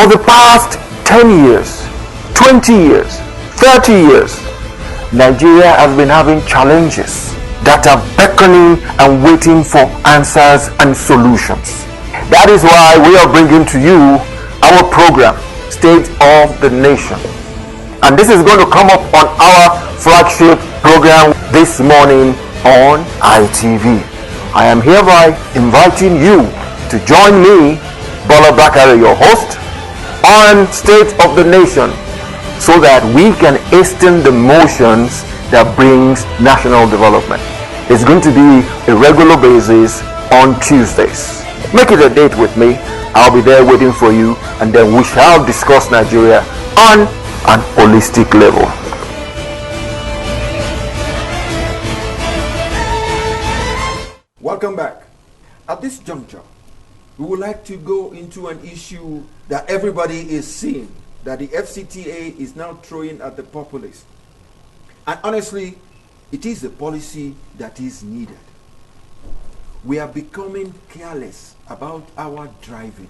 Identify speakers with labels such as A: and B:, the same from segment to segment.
A: For the past 10 years, 20 years, 30 years, Nigeria has been having challenges that are beckoning and waiting for answers and solutions. That is why we are bringing to you our program, State of the Nation. And this is going to come up on our flagship program this morning on ITV. I am hereby inviting you to join me, Bola Bakare, your host, on State of the Nation, so that we can hasten the motions that brings national development. It's going to be a regular basis on Tuesdays. Make it a date with me. I'll be there waiting for you, and then we shall discuss Nigeria on an holistic level.
B: Welcome back. At this juncture, we would like to go into an issue that everybody is seeing, that the F.C.T is now throwing at the populace. And honestly, it is a policy that is needed. We are becoming careless about our driving.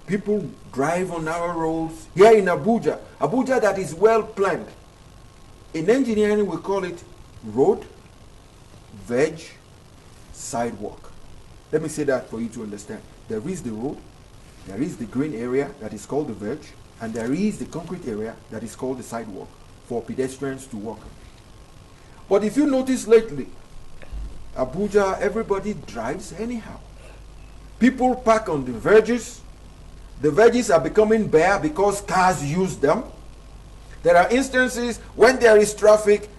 B: People drive on our roads here in Abuja. Abuja that is well planned. In engineering, we call it road, veg, sidewalk. Let me say that for you to understand. There is the road, there is the green area that is called the veg, and there is the concrete area that is called the sidewalk for pedestrians to walk. But if you notice lately, Abuja, everybody drives anyhow. People park on the verges. The verges are becoming bare because cars use them. There are instances when there is traffic,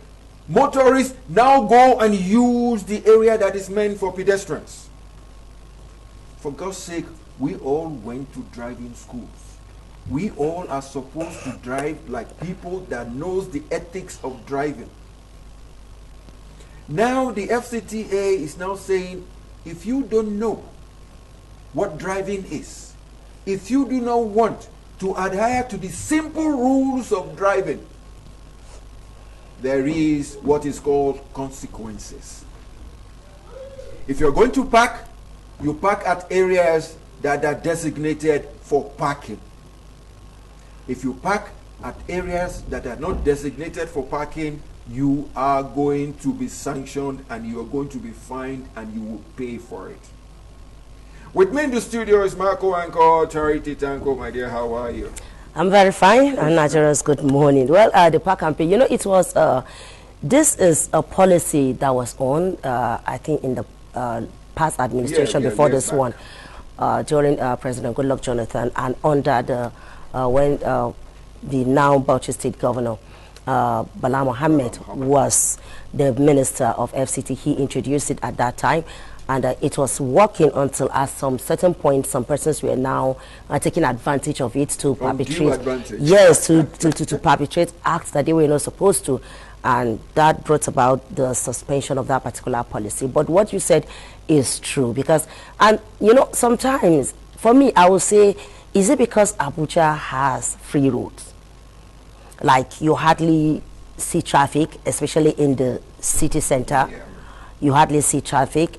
B: motorists now go and use the area that is meant for pedestrians. For God's sake, we all went to driving schools. We all are supposed to drive like people that knows the ethics of driving. Now the F.C.T is now saying, if you don't know what driving is, if you do not want to adhere to the simple rules of driving, there is what is called consequences. If you're going to park, you park at areas that are designated for parking. If you park at areas that are not designated for parking, you are going to be sanctioned and you are going to be fined and you will pay for it. With me in the studio is Marco Anko, Charity Tanko. My dear, how are you?
C: I'm very fine. And Nigerians, good morning. Well, the park campaign, you know, it was, this is a policy that was on, I think, in the past administration before this one, during President Goodluck Jonathan, and under the, when the now Bauchi State Governor, Bala Mohammed was the Minister of F.C.T. He introduced it at that time, and it was working until at some certain point some persons were now taking advantage of it to perpetrate, yes, to perpetrate acts that they were not supposed to, and that brought about the suspension of that particular policy. But what you said is true, because, and you know, sometimes for me I would say, is it because Abuja has free roads? Like you hardly see traffic, especially in the city center. Yeah. You hardly see traffic.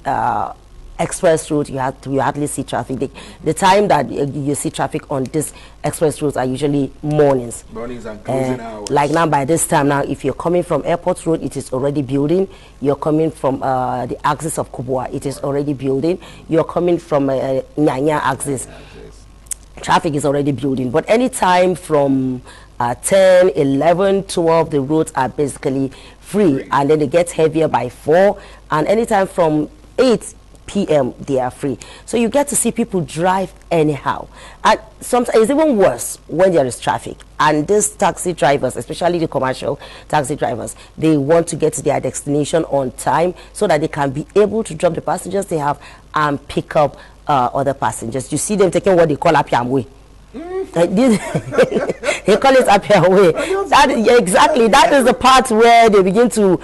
C: Express route, you hardly see traffic. The time that you see traffic on this express routes are usually mornings. Mornings and closing hours. Like now, by this time now, if you're coming from Airport Road, it is already building. You're coming from the axis of Kubwa, it is already building. You're coming from Nyanya axis. Traffic is already building. But anytime from 10, 11, 12, the roads are basically free, and then they get heavier by 4, and anytime from 8 p.m. they are free. So you get to see people drive anyhow, and sometimes it's even worse when there is traffic, and these taxi drivers, especially the commercial taxi drivers, they want to get to their destination on time so that they can be able to drop the passengers they have and pick up other passengers. You see them taking what they call Apiamwe. They call it Apiamwe. Exactly, that is the part where they begin to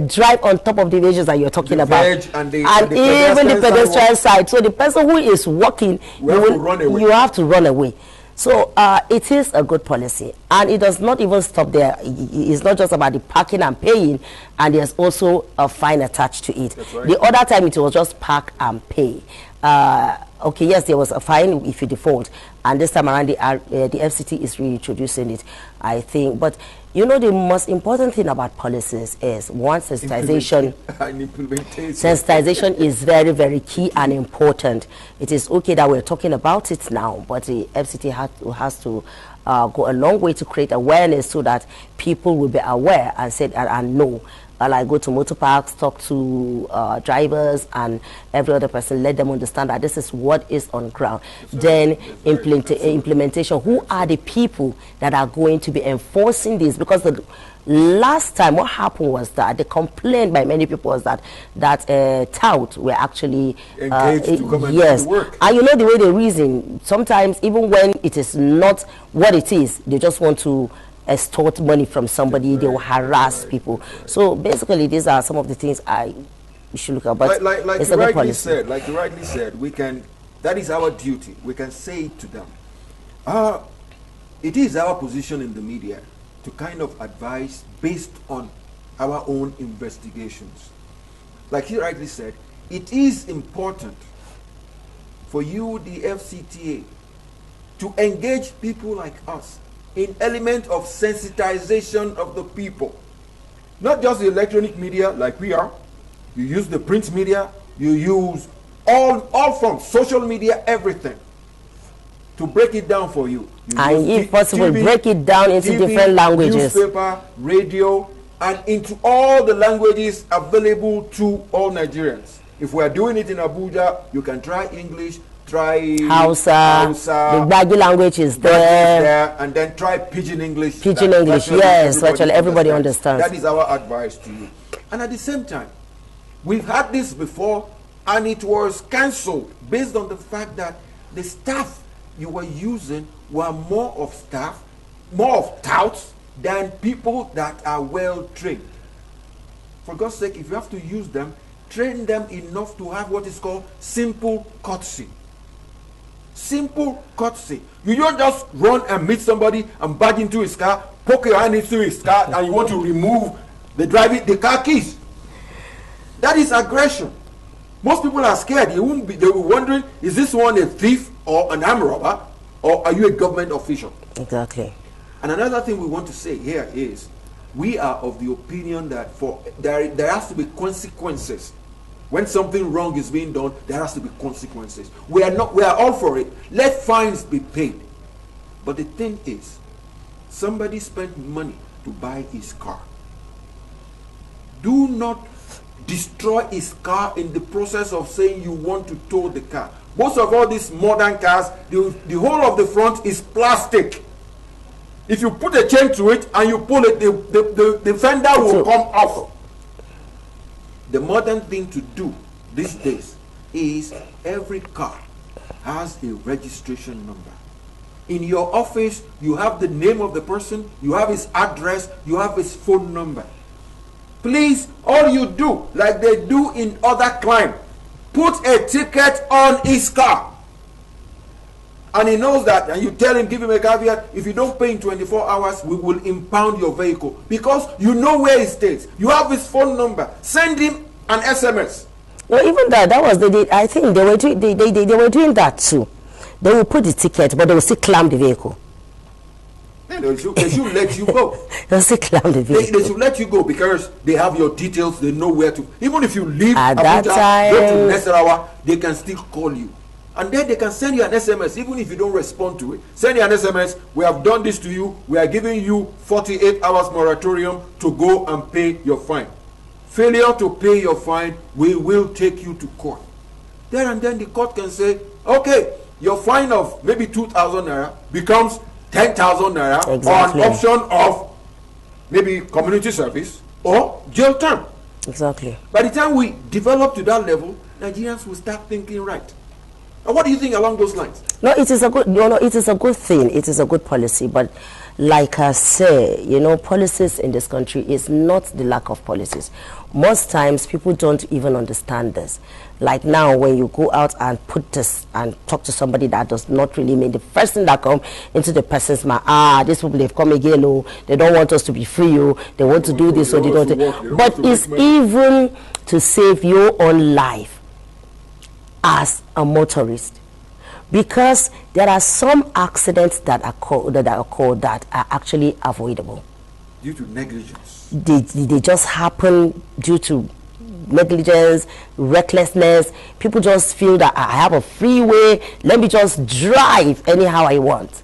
C: drive on top of the vehicles that you're talking about, and even the pedestrian side. So the person who is walking, you have to run away. So it is a good policy, and it does not even stop there. It's not just about the parking and paying, and there's also a fine attached to it.
B: That's right.
C: The other time it was just park and pay. Okay, yes, there was a fine if you default, and this time around the F.C.T is reintroducing it, I think. But you know, the most important thing about policies is one, sensitization. Sensitization is very, very key and important. It is okay that we're talking about it now, but the F.C.T has to go a long way to create awareness so that people will be aware and say and know. I go to motor parks, talk to drivers and every other person, let them understand that this is what is on ground. Then implementation, who are the people that are going to be enforcing this? Because the last time what happened was that the complaint by many people was that touts were actually
B: engaged to come and
C: yes,
B: do the work.
C: And you know the way they reason, sometimes even when it is not what it is, they just want to extort money from somebody. They will harass people. So basically these are some of the things we should look at. But
B: like you rightly said, we can, that is our duty. We can say it to them. It is our position in the media to kind of advise based on our own investigations. Like you rightly said, it is important for you, the FCTA, to engage people like us in element of sensitization of the people. Not just the electronic media like we are. You use the print media, you use all forms, social media, everything, to break it down for you.
C: And if possible, TV, break it down into TV, different languages.
B: Newspaper, radio, and into all the languages available to all Nigerians. If we are doing it in Abuja, you can try English, try
C: Hausa, the Baggy language is there,
B: and then try Pidgin English.
C: Pidgin English, yes, virtually everybody understands.
B: That is our advice to you. And at the same time, we've had this before, and it was cancelled based on the fact that the staff you were using were more of touts than people that are well trained. For God's sake, if you have to use them, train them enough to have what is called simple courtesy. Simple courtesy. You don't just run and meet somebody and barge into his car, poke your hand into his car, and you want to remove the car keys. That is aggression. Most people are scared. They will be wondering, is this one a thief or an armed robber, or are you a government official?
C: Exactly.
B: And another thing we want to say here is, we are of the opinion that there has to be consequences. When something wrong is being done, there has to be consequences. We are all for it. Let fines be paid. But the thing is, somebody spent money to buy his car. Do not destroy his car in the process of saying you want to tow the car. Most of all these modern cars, the whole of the front is plastic. If you put a chain to it and you pull it, the fender will come off. The modern thing to do these days is every car has a registration number. In your office, you have the name of the person, you have his address, you have his phone number. Please, all you do, like they do in other crime, put a ticket on his car. And he knows that, and you tell him, give him a caveat, if you don't pay in 24 hours, we will impound your vehicle. Because you know where he stays. You have his phone number. Send him an SMS.
C: Well, even that was I think they were doing that too. They will put the ticket, but they will still clamp the vehicle.
B: They should let you go.
C: They'll still clamp the vehicle.
B: They should let you go because they have your details. They know where to. Even if you leave
C: at
B: Abuja,
C: that time,
B: go to Nasarawa, they can still call you. And then they can send you an SMS, even if you don't respond to it. Send you an SMS, we have done this to you, we are giving you 48 hours moratorium to go and pay your fine. Failure to pay your fine, we will take you to court. There and then the court can say, okay, your fine of maybe 2,000 naira becomes 10,000 naira, exactly, or an option of maybe community service or jail term.
C: Exactly.
B: By the time we develop to that level, Nigerians will start thinking right. And what do you think along those lines?
C: No, it is a good. No, it is a good thing. It is a good policy. But like I say, you know, policies in this country is not the lack of policies. Most times people don't even understand this. Like now, when you go out and put this and talk to somebody that does not really mean, the first thing that come into the person's mind, these people, they've come again, oh, they don't want us to be free, oh, they want to do this, or they don't. But it's even to save your own life as a motorist. Because there are some accidents that occur that are actually avoidable.
B: Due to negligence.
C: They just happen due to negligence, recklessness. People just feel that I have a freeway, let me just drive anyhow I want.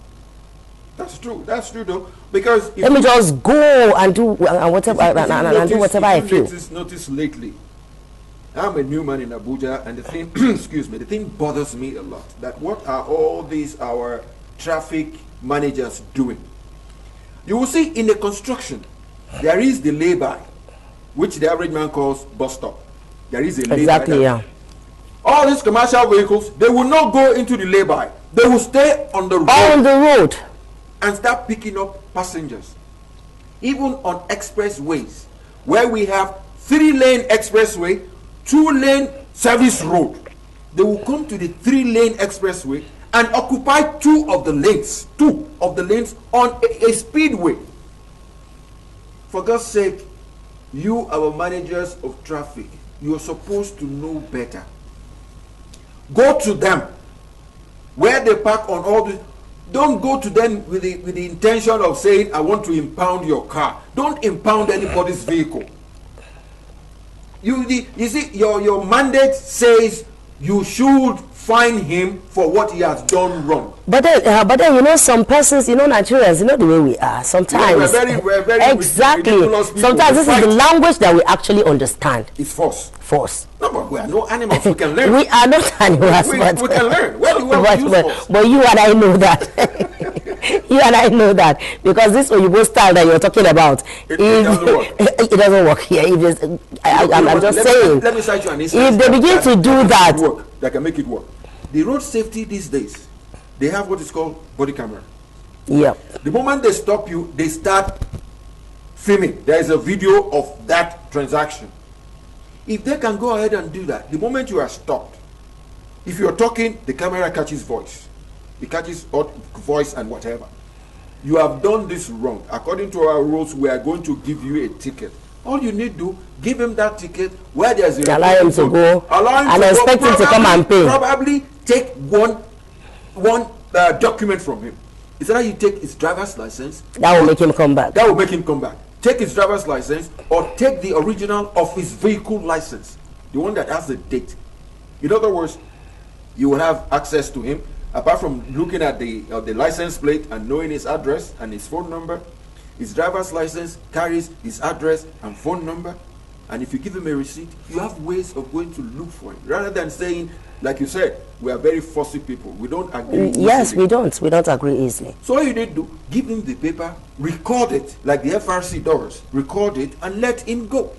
B: That's true though. Because
C: let me just go and do whatever and do whatever I feel.
B: Notice lately, I'm a new man in Abuja, and the thing excuse me, the thing bothers me a lot, that what are all these our traffic managers doing? You will see in the construction there is the lay-by, which the average man calls bus stop. There is a lay-by.
C: Exactly, yeah.
B: All these commercial vehicles, they will not go into the lay-by. They will stay on the road.
C: On the road.
B: And start picking up passengers. Even on expressways, where we have 3-lane expressway, 2-lane service road, they will come to the 3-lane expressway and occupy 2 of the lanes on a speedway. For God's sake, you, our managers of traffic, you are supposed to know better. Go to them where they park on all the. Don't go to them with the intention of saying, I want to impound your car. Don't impound anybody's vehicle. You see, your mandate says you should fine him for what he has done wrong.
C: But then you know, some persons, you know, Nigerians, you know the way we are. Sometimes,
B: we're very
C: exactly. Sometimes this is the language that we actually understand.
B: It's force.
C: Force.
B: No, but we are no animals. We can learn.
C: We are not animals.
B: We can learn.
C: But you and I know that. You and I know that, because this Oyibo style that you're talking about, it doesn't work. It doesn't work here. I'm just saying.
B: Let me cite you an instance.
C: If they begin to do that,
B: that can make it work. The road safety these days, they have what is called body camera.
C: Yeah.
B: The moment they stop you, they start filming. There is a video of that transaction. If they can go ahead and do that, the moment you are stopped, if you're talking, the camera catches voice. It catches voice and whatever. You have done this wrong. According to our rules, we are going to give you a ticket. All you need to give him that ticket where there's a
C: allow him to go, and expect him to come and pay.
B: Probably take one document from him. It's either you take his driver's license.
C: That will make him come back.
B: That will make him come back. Take his driver's license, or take the original of his vehicle license, the one that has the date. In other words, you will have access to him, apart from looking at the license plate and knowing his address and his phone number. His driver's license carries his address and phone number, and if you give him a receipt, you have ways of going to look for him, rather than saying, like you said, we are very fussy people. We don't agree.
C: Yes, we don't agree easily.
B: So all you need to do, give him the paper, record it like the FRC does, record it and let him go.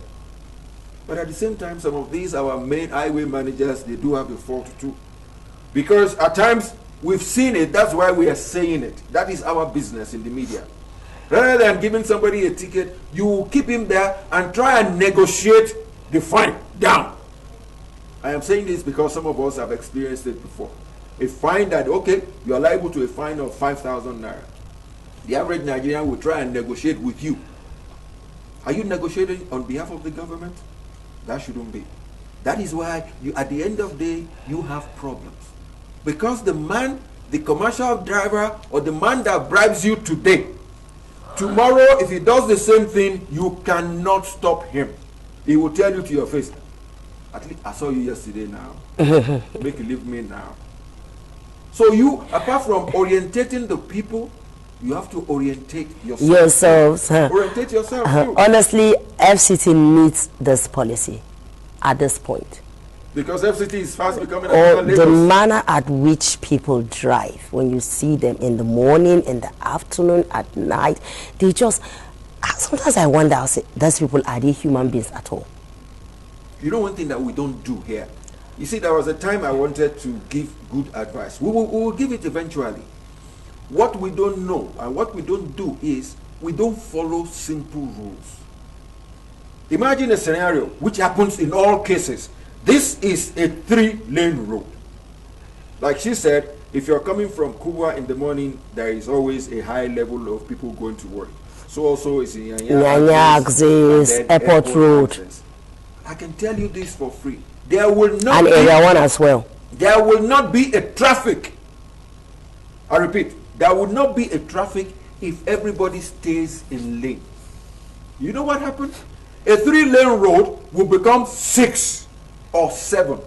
B: But at the same time, some of these our main highway managers, they do have a fault too, because at times we've seen it. That's why we are saying it. That is our business in the media. Rather than giving somebody a ticket, you keep him there and try and negotiate the fine down. I am saying this because some of us have experienced it before. A fine that, okay, you are liable to a fine of 5,000 naira. The average Nigerian will try and negotiate with you. Are you negotiating on behalf of the government? That shouldn't be. That is why you, at the end of the day, you have problems. Because the man, the commercial driver, or the man that bribes you today, tomorrow, if he does the same thing, you cannot stop him. He will tell you to your face, at least I saw you yesterday now. Make you leave me now. So you, apart from orientating the people, you have to orientate yourself. Orientate yourself too.
C: Honestly, F.C.T needs this policy at this point.
B: Because F.C.T is fast becoming
C: the manner at which people drive, when you see them in the morning, in the afternoon, at night, they just, sometimes I wonder, I'll say, those people, are they human beings at all?
B: You know one thing that we don't do here? You see, there was a time I wanted to give good advice. We will give it eventually. What we don't know and what we don't do is we don't follow simple rules. Imagine a scenario which happens in all cases. This is a 3-lane road. Like she said, if you're coming from Kubwa in the morning, there is always a high level of people going to work. So also is in
C: Nyanya Axis, Airport Road.
B: Access. I can tell you this for free. There will not
C: And Area 1 as well.
B: There will not be a traffic. I repeat, there will not be a traffic if everybody stays in lane. You know what happens? A 3-lane road will become 6 or 7.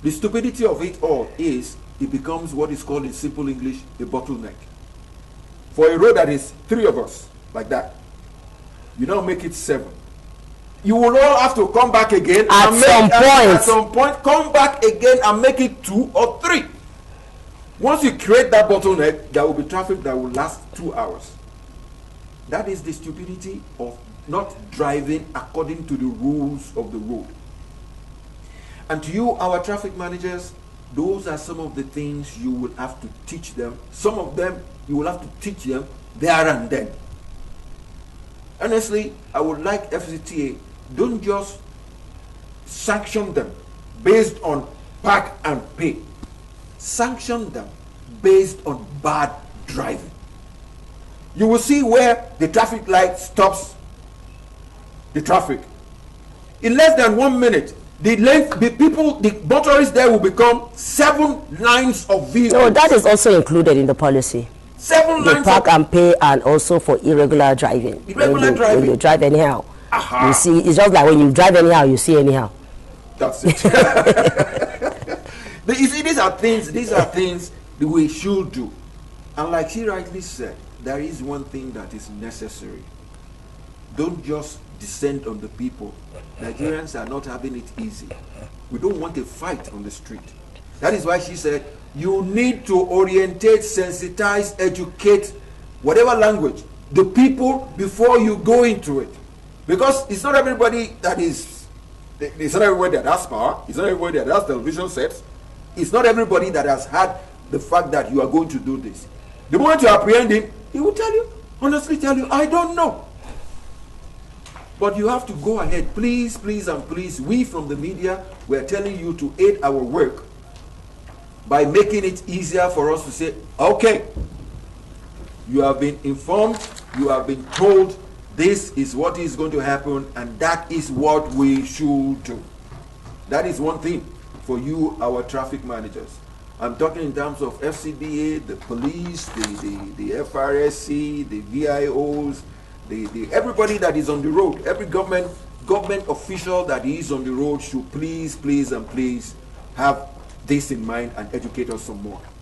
B: The stupidity of it all is it becomes what is called in simple English a bottleneck. For a road that is 3 of us, like that, you now make it 7. You will all have to come back again at some point, come back again and make it 2 or 3. Once you create that bottleneck, there will be traffic that will last 2 hours. That is the stupidity of not driving according to the rules of the road. And to you, our traffic managers, those are some of the things you will have to teach them. Some of them, you will have to teach them there and then. Honestly, I would like F.C.T, don't just sanction them based on park and pay. Sanction them based on bad driving. You will see where the traffic light stops the traffic. In less than 1 minute, the motorists there will become 7 lines of vehicles.
C: No, that is also included in the policy.
B: 7 lines.
C: The park and pay, and also for irregular driving.
B: Driving.
C: When you drive anyhow,
B: Aha.
C: you see. It's just like when you drive anyhow, you see anyhow.
B: That's it. You see, these are things that we should do. And like she rightly said, there is one thing that is necessary. Don't just descend on the people. Nigerians are not having it easy. We don't want a fight on the street. That is why she said, you need to orientate, sensitize, educate, whatever language, the people before you go into it. Because it's not everybody that is, it's not everybody that has power, it's not everybody that has television sets, it's not everybody that has had the fact that you are going to do this. The moment you apprehend him, he will tell you, honestly tell you, I don't know. But you have to go ahead. Please, please, and please, we from the media, we are telling you to aid our work by making it easier for us to say, okay, you have been informed, you have been told this is what is going to happen, and that is what we should do. That is one thing for you, our traffic managers. I'm talking in terms of FCBA, the police, the FRSC, the VIOs, everybody that is on the road, every government official that is on the road should please, please, and please have this in mind and educate us some more.